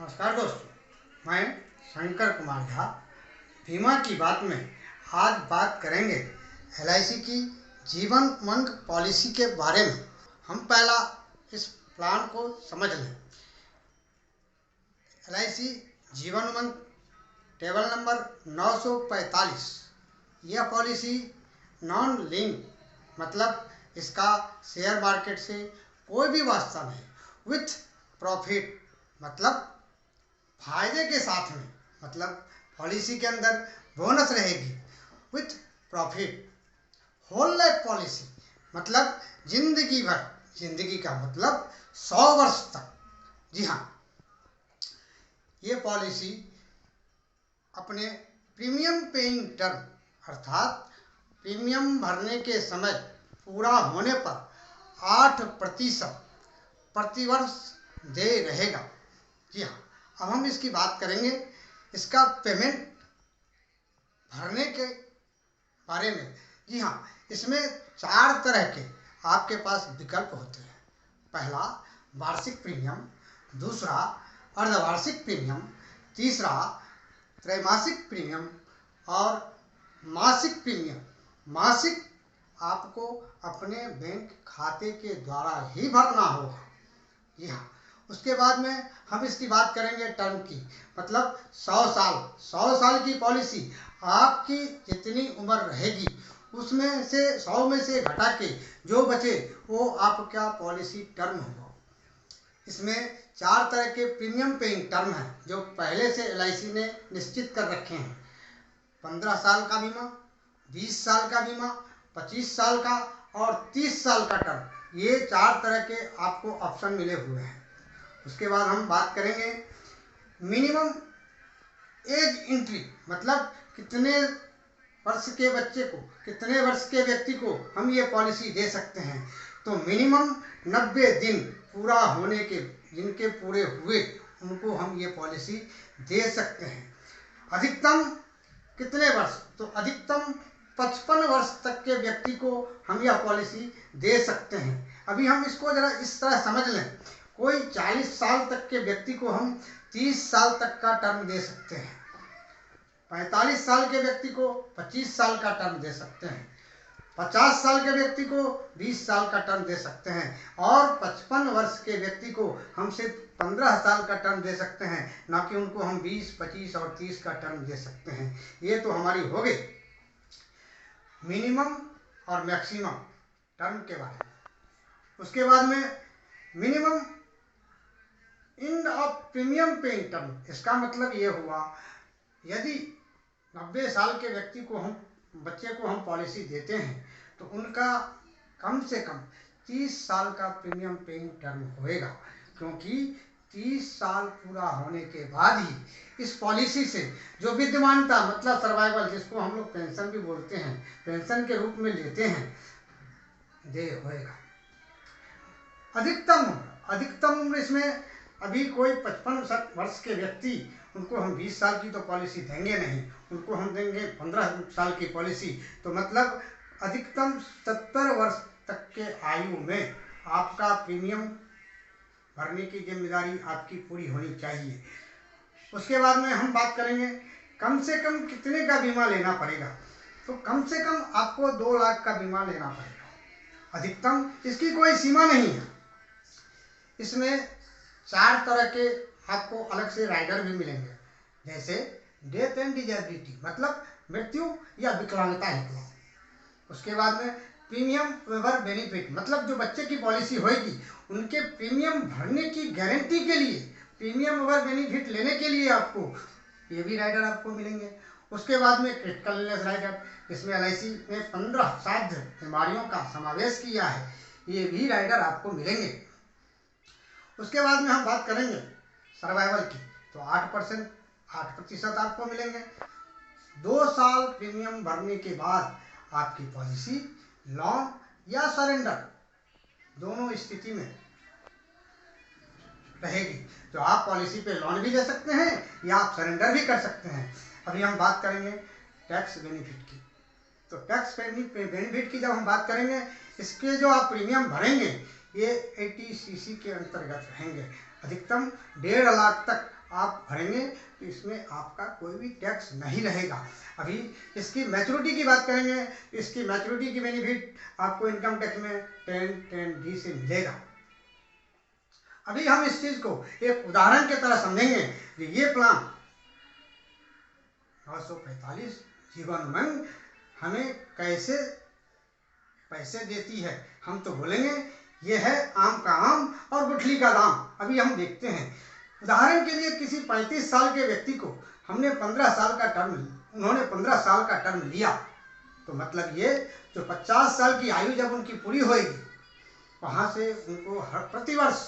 नमस्कार दोस्तों, मैं शंकर कुमार झा। बीमा की बात में आज बात करेंगे LIC की जीवन उमंग पॉलिसी के बारे में। हम पहला इस प्लान को समझ लें। LIC Jeevan Umang table number 945। यह पॉलिसी नॉन लिंक मतलब इसका शेयर मार्केट से कोई भी वास्ता नहीं। विथ प्रॉफिट मतलब फायदे के साथ में, मतलब पॉलिसी के अंदर बोनस रहेगी। With profit whole life policy मतलब जिंदगी भर, जिंदगी का मतलब 100 वर्ष तक। जी हाँ, ये पॉलिसी अपने प्रीमियम पेइंग टर्म अर्थात प्रीमियम भरने के समय पूरा होने पर 8% प्रतिवर्ष दे रहेगा। जी हाँ, अब हम इसकी बात करेंगे इसका पेमेंट भरने के बारे में। जी हाँ, इसमें 4 तरह के आपके पास विकल्प होते हैं। पहला वार्षिक प्रीमियम, दूसरा अर्धवार्षिक प्रीमियम, तीसरा त्रैमासिक प्रीमियम और मासिक प्रीमियम। मासिक आपको अपने बैंक खाते के द्वारा ही भरना होगा। जी हाँ, उसके बाद में हम इसकी बात करेंगे टर्म की, मतलब 100 साल की पॉलिसी। आपकी जितनी उम्र रहेगी उसमें से 100 में से घटा के जो बचे वो आपका पॉलिसी टर्म होगा। इसमें 4 तरह के प्रीमियम पेइंग टर्म हैं जो पहले से LIC ने निश्चित कर रखे हैं। 15 साल का बीमा, 20 साल का बीमा, 25 साल का और 30 साल का टर्म। ये 4 तरह के आपको ऑप्शन मिले हुए हैं। उसके बाद हम बात करेंगे मिनिमम एज एंट्री मतलब कितने वर्ष के बच्चे को, कितने वर्ष के व्यक्ति को हम ये पॉलिसी दे सकते हैं। तो मिनिमम 90 दिन पूरा होने के, जिनके पूरे हुए उनको हम ये पॉलिसी दे सकते हैं। अधिकतम कितने वर्ष, तो अधिकतम 55 वर्ष तक के व्यक्ति को हम यह पॉलिसी दे सकते हैं। अभी हम इसको जरा इस तरह समझ लें। कोई 40 साल तक के व्यक्ति को हम 30 साल तक का टर्म दे सकते हैं। 45 साल के व्यक्ति को 25 साल का टर्म दे सकते हैं। 50 साल के व्यक्ति को 20 साल का टर्म दे सकते हैं और 55 वर्ष के व्यक्ति को हम सिर्फ 15 साल का टर्म दे सकते हैं, ना कि उनको हम 20, 25 और 30 का टर्म दे सकते हैं। ये तो हमारी हो गई मिनिमम और मैक्सिमम टर्म के बारे में। उसके बाद में minimum end of premium paying term. इसका मतलब ये हुआ, यदि 90 साल के व्यक्ति को हम, बच्चे को हम पॉलिसी देते हैं तो उनका कम से कम 30 साल का प्रीमियम पेइंग टर्म होएगा, क्योंकि 30 साल पूरा होने के बाद ही इस पॉलिसी से जो विद्यमानता मतलब सर्वाइवल, जिसको हम लोग पेंशन भी बोलते हैं, पेंशन के रूप में लेते हैं, दे होएगा। अधिकतम उम्र इसमें अभी कोई 55 वर्ष के व्यक्ति, उनको हम 20 साल की तो पॉलिसी देंगे नहीं, उनको हम देंगे 15 साल की पॉलिसी। तो मतलब अधिकतम 70 वर्ष तक के आयु में आपका प्रीमियम भरने की जिम्मेदारी आपकी पूरी होनी चाहिए। उसके बाद में हम बात करेंगे कम से कम कितने का बीमा लेना पड़ेगा। तो कम से कम आपको 2 लाख का बीमा लेना पड़ेगा। अधिकतम इसकी कोई सीमा नहीं है। इसमें 4 तरह के आपको अलग से राइडर भी मिलेंगे, जैसे डेथ एंड डिजेबिलिटी मतलब मृत्यु या विकलांगता हेतु। उसके बाद में प्रीमियम वेवर बेनिफिट मतलब जो बच्चे की पॉलिसी होगी उनके प्रीमियम भरने की गारंटी के लिए, प्रीमियम वेवर बेनिफिट लेने के लिए आपको ये भी राइडर आपको मिलेंगे। उसके बाद में क्रिटिकल इलनेस राइडर, इसमें LIC ने 15 साध्य बीमारियों का समावेश किया है, ये भी राइडर आपको मिलेंगे। उसके बाद में हम बात करेंगे सर्वाइवल की, तो 8% आपको मिलेंगे। 2 साल प्रीमियम भरने के बाद आपकी पॉलिसी लॉन या सरेंडर दोनों स्थिति में रहेगी। तो आप पॉलिसी पे लॉन भी ले सकते हैं या आप सरेंडर भी कर सकते हैं। अभी हम बात करेंगे टैक्स बेनिफिट की। तो टैक्स बेनिफिट की जब हम बात करेंगे, इसके जो आप प्रीमियम भरेंगे ये 80cc के अंतर्गत रहेंगे। अधिकतम 1.5 लाख तक आप भरेंगे तो इसमें आपका कोई भी टैक्स नहीं रहेगा। अभी इसकी मैच्योरिटी की बात करेंगे, इसकी मैच्योरिटी की बेनिफिट आपको इनकम टैक्स में 10(10)(d) से मिलेगा। अभी हम इस चीज को एक उदाहरण की तरह समझेंगे कि ये प्लान 945 जीवन उमंग हमें कैसे पैसे देती है। हम तो बोलेंगे ये है आम का आम और गुठली का दाम। अभी हम देखते हैं, उदाहरण के लिए किसी 35 साल के व्यक्ति को हमने 15 साल का टर्म, उन्होंने 15 साल का टर्म लिया, तो मतलब ये जो 50 साल की आयु जब उनकी पूरी होएगी, वहाँ से उनको हर प्रतिवर्ष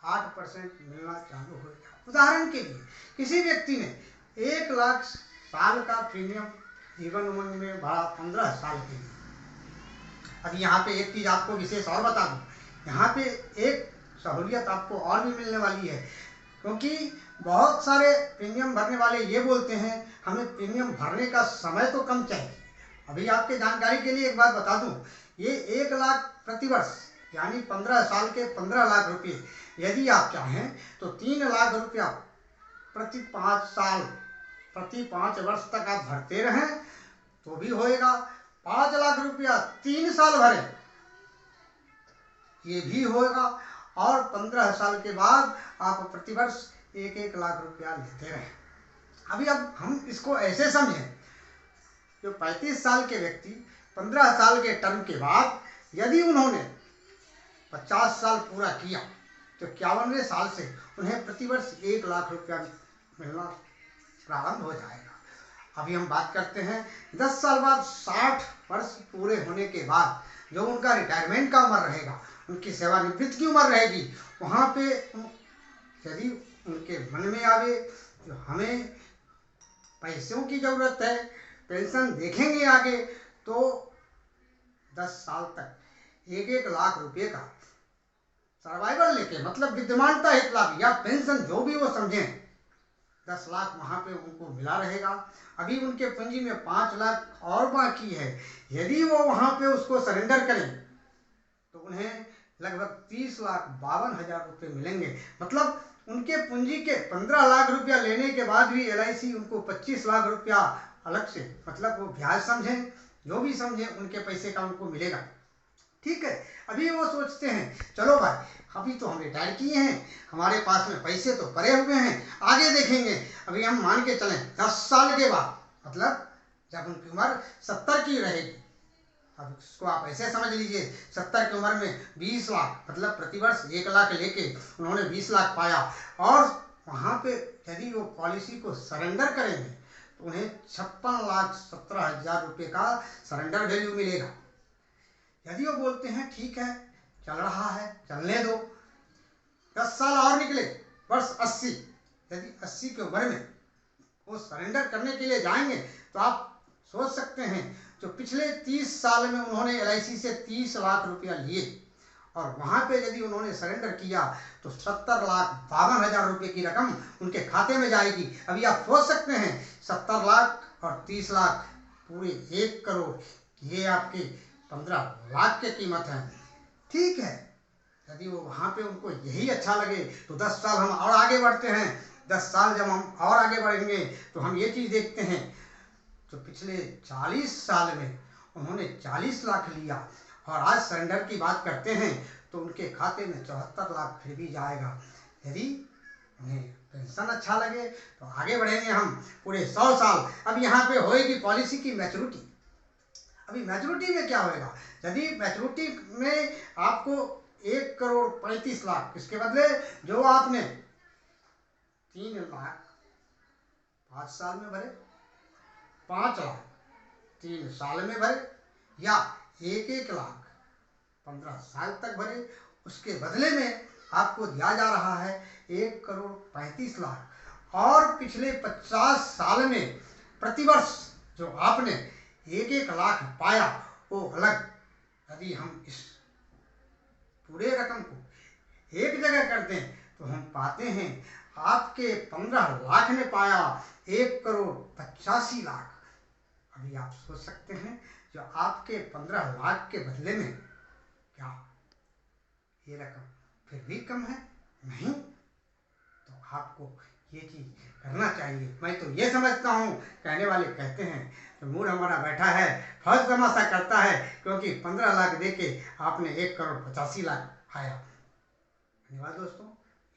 8% मिलना चालू होगा। उदाहरण के लिए किसी व्यक्ति ने 1 लाख साल का प्रीमियम जीवन उमंग में भरा 15 साल के लिए। अभी यहाँ पे एक चीज आपको विशेष और बता दूं, यहाँ पे एक सहूलियत आपको और भी मिलने वाली है, क्योंकि बहुत सारे प्रीमियम भरने वाले ये बोलते हैं हमें प्रीमियम भरने का समय तो कम चाहिए। अभी आपके जानकारी के लिए एक बात बता दूं, ये 1 लाख प्रतिवर्ष यानी 15 साल के 15 लाख रुपये, यदि आप चाहें तो 3 लाख रुपया प्रति 5 साल, प्रति 5 वर्ष तक आप भरते रहें तो भी होएगा। 5 लाख रुपया 3 साल भरे ये भी होगा, और 15 साल के बाद आप प्रतिवर्ष 1-1 लाख रुपया लेते रहें। अभी अब हम इसको ऐसे समझें, जो 35 साल के व्यक्ति 15 साल के टर्म के बाद यदि उन्होंने 50 साल पूरा किया तो 51वें साल से उन्हें प्रतिवर्ष 1 लाख रुपया मिलना प्रारंभ हो जाएगा। अभी हम बात करते हैं 10 साल बाद 60 वर्ष पूरे होने के बाद जो उनका रिटायरमेंट का उम्र रहेगा, उनकी सेवानिवृत्ति की उम्र रहेगी, वहाँ पे यदि उनके मन में आवे जो हमें पैसों की ज़रूरत है, पेंशन देखेंगे आगे, तो 10 साल तक 1-1 लाख रुपये का सर्वाइवल लेके, मतलब विद्यमानता हेतु लाभ या पेंशन जो भी वो समझें, 10 लाख वहाँ पे उनको मिला रहेगा। अभी उनके पूंजी में 5 लाख और बाकी है, यदि वो वहाँ पे उसको सरेंडर करें तो उन्हें लगभग 30,52,000 रुपये मिलेंगे। मतलब उनके पूंजी के 15 लाख रुपया लेने के बाद भी LIC उनको 25 लाख रुपया अलग से, मतलब वो ब्याज समझें जो भी समझें, उनके पैसे का उनको मिलेगा। ठीक है, अभी वो सोचते हैं चलो भाई अभी तो हम रिटायर किए हैं, हमारे पास में पैसे तो पड़े हुए हैं, आगे देखेंगे। अभी हम मान के चलें 10 साल के बाद, मतलब जब उनकी उम्र 70 की रहेगी, अब इसको आप ऐसे समझ लीजिए 70 की उम्र में 20 लाख, मतलब प्रतिवर्ष 1 लाख लेके उन्होंने 20 लाख पाया, और वहाँ पे यदि वो पॉलिसी को सरेंडर करेंगे तो उन्हें 56,17,000 रुपये का सरेंडर वैल्यू मिलेगा। यदि वो बोलते हैं ठीक है चल रहा है चलने दो, 10 साल और निकले, वर्ष 80, यदि 80 की उम्र में वो सरेंडर करने के लिए जाएंगे तो आप सोच सकते हैं जो पिछले 30 साल में उन्होंने LIC से 30 लाख रुपया लिए और वहाँ पे यदि उन्होंने सरेंडर किया तो 70,52,000 रुपये की रकम उनके खाते में जाएगी। अभी आप सोच सकते हैं 70 लाख और 30 लाख पूरे 1 करोड़, ये आपके 15 लाख की कीमत है। ठीक है, यदि वो वहाँ पे उनको यही अच्छा लगे तो 10 साल हम और आगे बढ़ते हैं। 10 साल जब हम और आगे बढ़ेंगे तो हम ये चीज़ देखते हैं जो पिछले 40 साल में उन्होंने 40 लाख लिया और आज सरेंडर की बात करते हैं तो उनके खाते में 74 लाख फिर भी जाएगा। यदि उन्हें पेंशन अच्छा लगे तो आगे बढ़ेंगे हम पूरे 100 साल। अब यहाँ पे होएगी पॉलिसी की मैच्योरिटी। अभी मैच्योरिटी में क्या होएगा, यदि मैच्योरिटी में आपको 1,35 लाख, इसके बदले जो आपने 3 लाख 5 साल में भरे, 5 लाख 3 साल में भरे, या 1-1 लाख 15 साल तक भरे, उसके बदले में आपको दिया जा रहा है 1,35 लाख। और पिछले 50 साल में प्रतिवर्ष जो आपने 1-1 लाख पाया वो अलग। यदि हम इस पूरे रकम को एक जगह कर दें तो हम पाते हैं आपके 15 लाख ने पाया 1,85 लाख। अभी आप सोच सकते हैं जो आपके 15 लाख के बदले में क्या ये रकम फिर भी कम है? नहीं। तो आपको ये चीज़ करना चाहिए। मैं तो ये समझता हूँ, कहने वाले कहते हैं तो मूड हमारा बैठा है, फर्ज तमाशा करता है, क्योंकि 15 लाख दे के आपने 1,85,00,000 आया। धन्यवाद दोस्तों।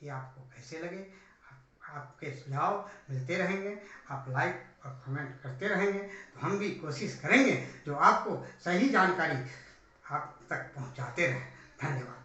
ये आपको कैसे लगे? आपके सुझाव मिलते रहेंगे, आप लाइक और कमेंट करते रहेंगे तो हम भी कोशिश करेंगे जो आपको सही जानकारी आप तक पहुंचाते रहें। धन्यवाद।